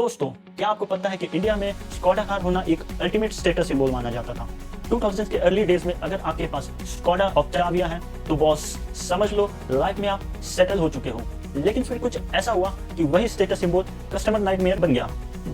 दोस्तों, क्या आपको पता है कि इंडिया में स्कोडा कार होना एक अल्टीमेट स्टेटस सिंबल माना जाता था। 2000 के अर्ली डेज में अगर आपके पास स्कोडा ऑक्टाविया है तो बॉस समझ लो लाइफ में आप सेटल हो चुके हो। लेकिन फिर कुछ ऐसा हुआ कि वही स्टेटस सिंबल कस्टमर नाइटमेयर बन गया।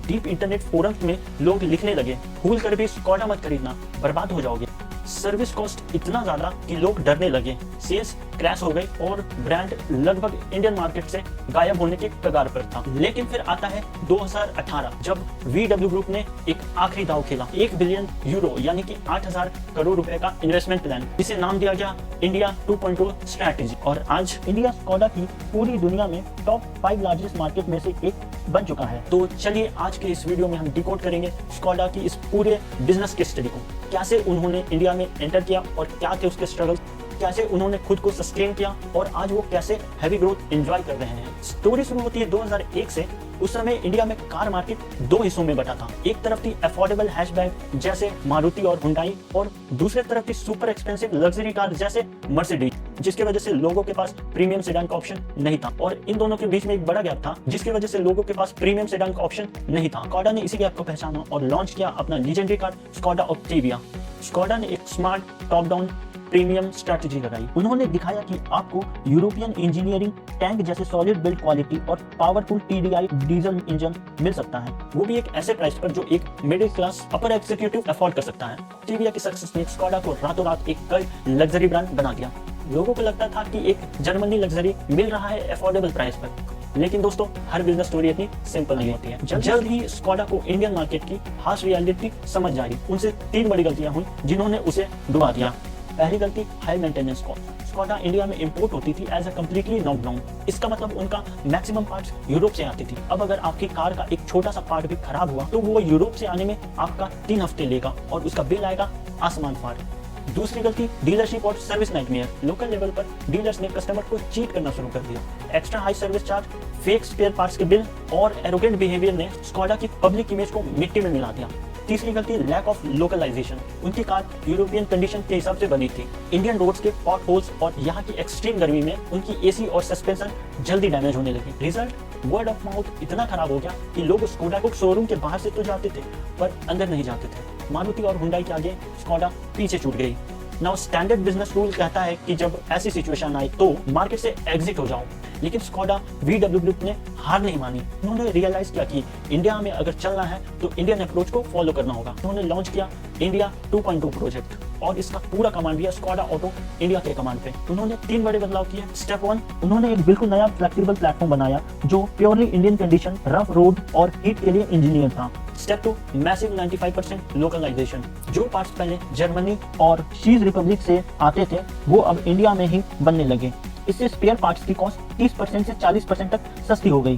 डीप इंटरनेट फोरम्स में लोग लिखने लगे, भूल कर भी स्कोडा मत खरीदना, बर्बाद हो जाओगे। सर्विस कॉस्ट इतना ज्यादा कि लोग डरने लगे, सेल्स क्रैश हो गई और ब्रांड लगभग इंडियन मार्केट से गायब होने के कगार पर था। लेकिन फिर आता है 2018 जब VW ग्रुप ने एक आखिरी दांव खेला, 1 बिलियन यूरो यानी कि 8,000 करोड़ रुपए का इन्वेस्टमेंट प्लान, जिसे नाम दिया गया इंडिया 2.0 स्ट्रैटेजी। और आज इंडिया स्कोडा की पूरी दुनिया में टॉप 5 लार्जेस्ट मार्केट में से एक बन चुका है। तो चलिए आज के इस वीडियो में हम डिकोड करेंगे स्कोडा की इस पूरे बिजनेस के स्टडी को, कैसे उन्होंने इंडिया में एंटर किया और क्या थे उसके स्ट्रगल्स, कैसे उन्होंने खुद को सस्टेन किया और आज वो कैसे हैवी ग्रोथ एंजॉय कर रहे हैं। स्टोरी शुरू होती है 2001 से। उस समय इंडिया में कार मार्केट 2 हिस्सों में बटा था। एक तरफ थी अफोर्डेबल हैचबैक जैसे मारुति और हुंडई, और दूसरे तरफ थी सुपर एक्सपेंसिव लग्जरी कार जैसे मर्सिडीज, जिसकी वजह से लोगों के पास प्रीमियम सेडान का ऑप्शन नहीं था। और इन दोनों के बीच में एक बड़ा गैप था, जिसकी वजह से लोगों के पास प्रीमियम सेडान का ऑप्शन नहीं था। स्कोडा ने इसी गैप को पहचाना और लॉन्च किया अपना legendary car Skoda Octavia. Skoda ने एक smart top down premium strategy लगाई। उन्होंने दिखाया कि आपको यूरोपियन इंजीनियरिंग टैंक जैसे सॉलिड बिल्ड क्वालिटी और पावरफुल TDI डीजल इंजन मिल सकता है, वो भी एक ऐसे प्राइस पर जो एक middle class upper executive afford कर सकता है। ऑक्टेविया की सक्सेस ने स्कोडा को रातों रात एक कल्ट लग्जरी ब्रांड बना दिया। लोगों को लगता था कि एक जर्मनी लग्जरी मिल रहा है अफोर्डेबल प्राइस पर। लेकिन दोस्तों, हर बिजनेस स्टोरी इतनी सिंपल नहीं होती है। जल्द ही स्कोडा को इंडियन मार्केट की हार्श रियलिटी समझ आई। उनसे 3 बड़ी गलतियां हुई जिन्होंने उसे डुबा दिया। पहली गलती, high maintenance cost. Skoda India में इंपोर्ट होती थी एज अ कंप्लीटली नॉकडाउन। इसका मतलब उनका मैक्सिमम पार्ट्स यूरोप से आती थी। अब अगर आपकी कार का एक छोटा सा पार्ट भी खराब हुआ तो वो यूरोप से आने में आपका 3 हफ्ते लेगा और उसका बिल आएगा आसमान फाड़। दूसरी गलती, डीलरशिप और सर्विस नाइटमेयर। लोकल लेवल पर डीलर्स ने कस्टमर को चीट करना शुरू कर दिया। Extra high service charge, fake spare parts के बिल और एरोगेंट बिहेवियर ने स्कोडा की पब्लिक इमेज को मिट्टी में मिला दिया। तीसरी गलती, लैक ऑफ लोकलाइजेशन। उनकी कार यूरोपियन कंडीशन के हिसाब से बनी थी। इंडियन रोड्स के पॉट होल्स और यहाँ की एक्सट्रीम गर्मी में उनकी AC और सस्पेंशन जल्दी डैमेज होने लगी। रिजल्ट, वर्ड ऑफ माउथ इतना खराब हो गया कि लोग स्कोडा को शोरूम के बाहर से तो जाते थे पर अंदर नहीं जाते थे। मारुति और हुंडई के आगे स्कोडा पीछे छूट गई। नाउ स्टैंडर्ड बिजनेस रूल कहता है कि जब ऐसी सिचुएशन आए तो मार्केट से एग्जिट हो जाओ। लेकिन स्कोडा VW ग्रुप ने हार नहीं मानी। उन्होंने रियलाइज किया कि इंडिया में अगर चलना है तो इंडियन अप्रोच को फॉलो करना होगा। उन्होंने लॉन्च किया इंडिया 2.0 प्रोजेक्ट और इसका पूरा कमांड दिया स्कोडा ऑटो इंडिया के कमांड पे। उन्होंने 3 बड़े बदलाव किए। स्टेप 1, उन्होंने एक बिल्कुल नया फ्लेक्सिबल प्लेटफॉर्म बनाया जो purely Indian condition, rough road और हीट के लिए इंजीनियर था। Step 2, massive 95% localisation. जो पार्ट्स पहले जर्मनी और चीज रिपब्लिक से आते थे वो अब इंडिया में ही बनने लगे। इससे स्पेयर पार्ट्स की कॉस्ट 30% से 40% तक सस्ती हो गई।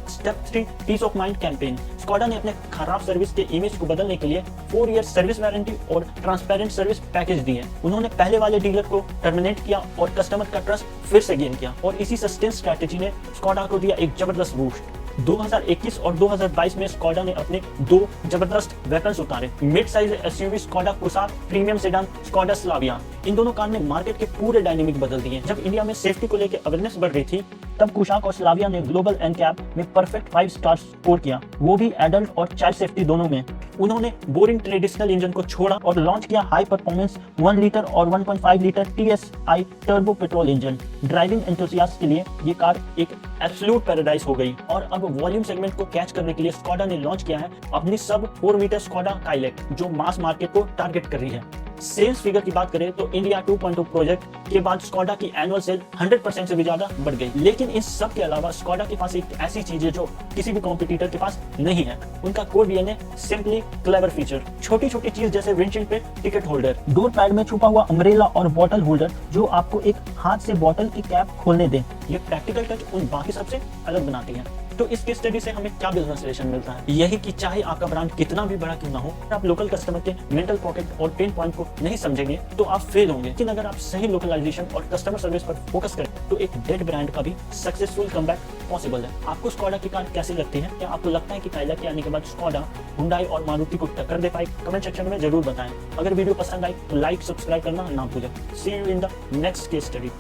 Step 3, peace of mind campaign. Skoda ने अपने खराब सर्विस के इमेज को बदलने के लिए 4 ईयर सर्विस वारंटी और ट्रांसपेरेंट सर्विस पैकेज दिए। उन्होंने पहले वाले डीलर को टर्मिनेट किया और कस्टमर का ट्रस्ट फिर से गेन किया। और इसी सस्टेन स्ट्रैटेजी ने स्कोडा को दिया एक जबरदस्त बूस्ट। 2021 और 2022 में स्कोडा ने अपने 2 जबरदस्त वेपन्स उतारे। Mid size SUV Skoda Kushaq, premium sedan Skoda Slavia. इन दोनों कार ने मार्केट के पूरे डायनेमिक बदल दिए। जब इंडिया में सेफ्टी को लेकर अवेयरनेस बढ़ रही थी तब कुशाक और स्लाविया ने ग्लोबल NCAP में परफेक्ट 5 स्टार स्कोर किया, वो भी एडल्ट और चाइल्ड सेफ्टी दोनों में। उन्होंने बोरिंग ट्रेडिशनल इंजन को छोड़ा और लॉन्च किया हाई परफॉर्मेंस 1 लीटर और 1.5 litre TSI turbo petrol engine. Driving enthusiast के लिए ये कार एक एब्सोल्यूट पैराडाइज हो गई। और अब वॉल्यूम सेगमेंट को कैच करने के लिए स्कोडा ने लॉन्च किया है अपनी सब 4 मीटर स्कोडा काइलैक, जो मास मार्केट को टारगेट कर रही है। सेल्स फिगर की बात करें तो इंडिया 2.0 प्रोजेक्ट के बाद स्कोडा की एनुअल सेल 100% से भी ज्यादा बढ़ गई। लेकिन इन सब के अलावा स्कोडा के पास एक ऐसी चीज है जो किसी भी कॉम्पिटिटर के पास नहीं है। उनका core DNA, simply clever feature. छोटी छोटी चीज जैसे विंडशील्ड पे टिकट होल्डर, डोर पैड में छुपा हुआ अम्ब्रेला और बॉटल होल्डर जो आपको एक हाथ से बॉटल की कैप खोलने दे। ये प्रैक्टिकल टच उन बाकी सबसे अलग बनाती है। तो इस केस स्टडी से हमें क्या बिजनेस रिलेशन मिलता है? यही कि चाहे आपका ब्रांड कितना भी बड़ा क्यों ना हो, आप लोकल कस्टमर के मेंटल पॉकेट और पेन पॉइंट को नहीं समझेंगे तो आप फेल होंगे। लेकिन अगर आप सही लोकलाइजेशन और कस्टमर सर्विस पर फोकस करें तो एक डेड ब्रांड का भी सक्सेसफुल कमबैक पॉसिबल है। आपको स्कोडा की कार कैसी लगती है? क्या आपको लगता है कि काइला के आने के बाद स्कोडा हुंडई और मारुति को टक्कर दे पाए? कमेंट सेक्शन में जरूर बताएं। अगर वीडियो पसंद आई तो लाइक सब्सक्राइब करना ना भूलें। See you in the next case study.